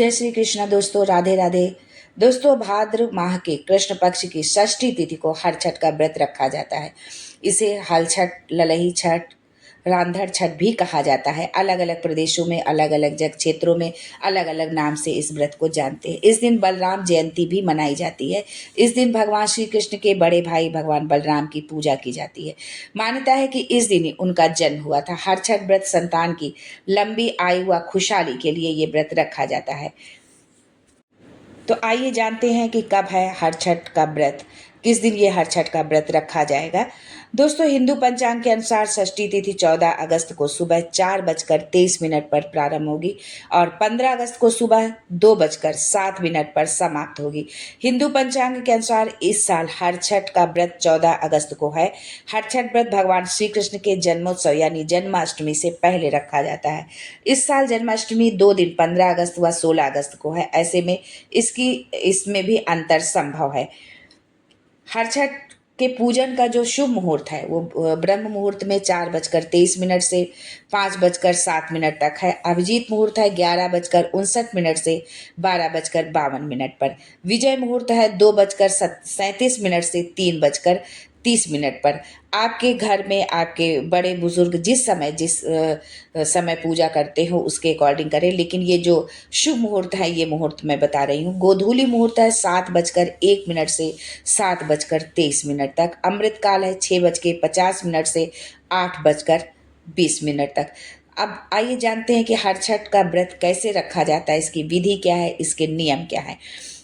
जय श्री कृष्णा दोस्तों, राधे राधे। दोस्तों, भाद्र माह के कृष्ण पक्ष की षष्ठी तिथि को हर छठ का व्रत रखा जाता है। इसे हल छठ, ललही छठ, रांधड़ छठ भी कहा जाता है। अलग अलग प्रदेशों में, अलग अलग जग क्षेत्रों में अलग अलग नाम से इस व्रत को जानते हैं। इस दिन बलराम जयंती भी मनाई जाती है। इस दिन भगवान श्री कृष्ण के बड़े भाई भगवान बलराम की पूजा की जाती है। मान्यता है कि इस दिन ही उनका जन्म हुआ था। हर छठ व्रत संतान की लंबी आयु व खुशहाली के लिए ये व्रत रखा जाता है। तो आइए जानते हैं कि कब है हर छठ का व्रत, किस दिन ये हर छठ का व्रत रखा जाएगा। दोस्तों, हिंदू पंचांग के अनुसार षष्ठी तिथि 14 अगस्त को सुबह 4:23 पर प्रारंभ होगी और 15 अगस्त को सुबह 2:07 पर समाप्त होगी। हिंदू पंचांग के अनुसार इस साल हर छठ का व्रत 14 अगस्त को है। हर छठ व्रत भगवान श्री कृष्ण के जन्मोत्सव यानी जन्माष्टमी से पहले रखा जाता है। इस साल जन्माष्टमी 2 दिन 15 अगस्त व 16 अगस्त को है। ऐसे में इसमें भी अंतर संभव है। हर छठ के पूजन का जो शुभ मुहूर्त है वो ब्रह्म मुहूर्त में 4:23 से 5:07 तक है। अभिजीत मुहूर्त है 11:59 से 12:52 पर। विजय मुहूर्त है 2:37 से 3:30 पर। आपके घर में आपके बड़े बुजुर्ग जिस समय पूजा करते हो उसके अकॉर्डिंग करें, लेकिन ये जो शुभ मुहूर्त है ये मुहूर्त मैं बता रही हूँ। गोधूली मुहूर्त है 7:01 से 7:23 तक। अमृत काल है 6:50 से 8:20 तक। अब आइए जानते हैं कि हर छठ का व्रत कैसे रखा जाता है, इसकी विधि क्या है, इसके नियम क्या है।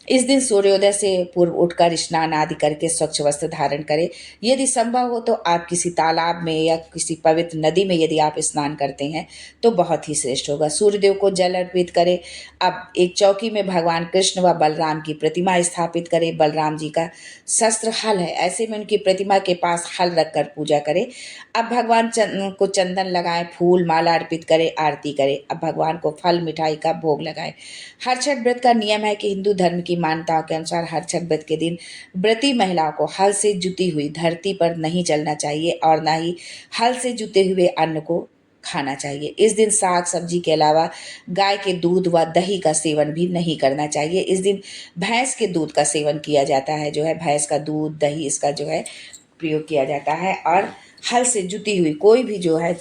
इस दिन सूर्योदय से पूर्व उठकर स्नान आदि करके स्वच्छ वस्त्र धारण करें। यदि संभव हो तो आप किसी तालाब में या किसी पवित्र नदी में यदि आप स्नान करते हैं तो बहुत ही श्रेष्ठ होगा। सूर्यदेव को जल अर्पित करें। अब एक चौकी में भगवान कृष्ण व बलराम की प्रतिमा स्थापित करें। बलराम जी का शस्त्र हल है, ऐसे में उनकी प्रतिमा के पास हल रखकर पूजा करें। अब भगवान को चंदन लगाएं, फूल माला अर्पित करें, आरती करें। अब भगवान को फल मिठाई का भोग लगाएं। हर छठ व्रत का नियम है कि हिंदू धर्म की मान्यताओं के अनुसार हर छठ व्रत के दिन व्रती महिलाओं को हल से जुती हुई धरती पर नहीं चलना चाहिए और ना ही हल से जुते हुए अन्न को खाना चाहिए। इस दिन साग सब्जी के अलावा गाय के दूध व दही का सेवन भी नहीं करना चाहिए। इस दिन भैंस के दूध का सेवन किया जाता है, जो है भैंस का दूध दही इसका जो है प्रयोग किया जाता है। और हल से जुती हुई कोई भी जो है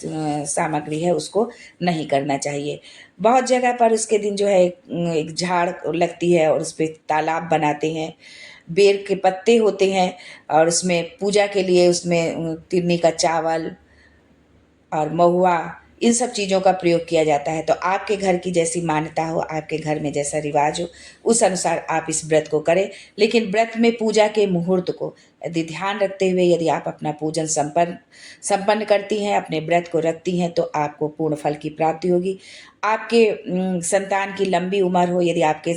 सामग्री है उसको नहीं करना चाहिए। बहुत जगह पर उसके दिन जो है एक झाड़ लगती है और उस पर तालाब बनाते हैं। बेर के पत्ते होते हैं और उसमें पूजा के लिए उसमें तिरनी का चावल और महुआ इन सब चीज़ों का प्रयोग किया जाता है। तो आपके घर की जैसी मान्यता हो, आपके घर में जैसा रिवाज हो, उस अनुसार आप इस व्रत को करें। लेकिन व्रत में पूजा के मुहूर्त को यदि ध्यान रखते हुए यदि आप अपना पूजन संपन्न करती हैं, अपने व्रत को रखती हैं, तो आपको पूर्ण फल की प्राप्ति होगी। आपके संतान की लंबी उम्र हो। यदि आपके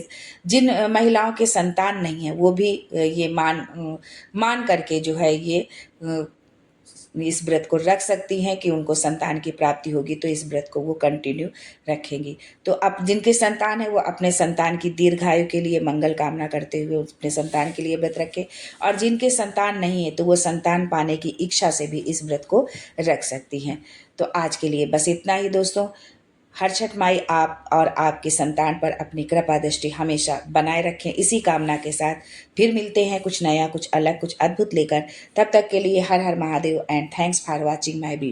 जिन महिलाओं के संतान नहीं है वो भी ये मान करके जो है ये इस व्रत को रख सकती हैं कि उनको संतान की प्राप्ति होगी, तो इस व्रत को वो कंटिन्यू रखेंगी। तो अब जिनके संतान है वो अपने संतान की दीर्घायु के लिए मंगल कामना करते हुए अपने संतान के लिए व्रत रखें, और जिनके संतान नहीं है तो वो संतान पाने की इच्छा से भी इस व्रत को रख सकती हैं। तो आज के लिए बस इतना ही दोस्तों। हर छठ माई आप और आपकी संतान पर अपनी कृपा दृष्टि हमेशा बनाए रखें, इसी कामना के साथ फिर मिलते हैं कुछ नया, कुछ अलग, कुछ अद्भुत लेकर। तब तक के लिए Har Har Mahadev and thanks for watching my video.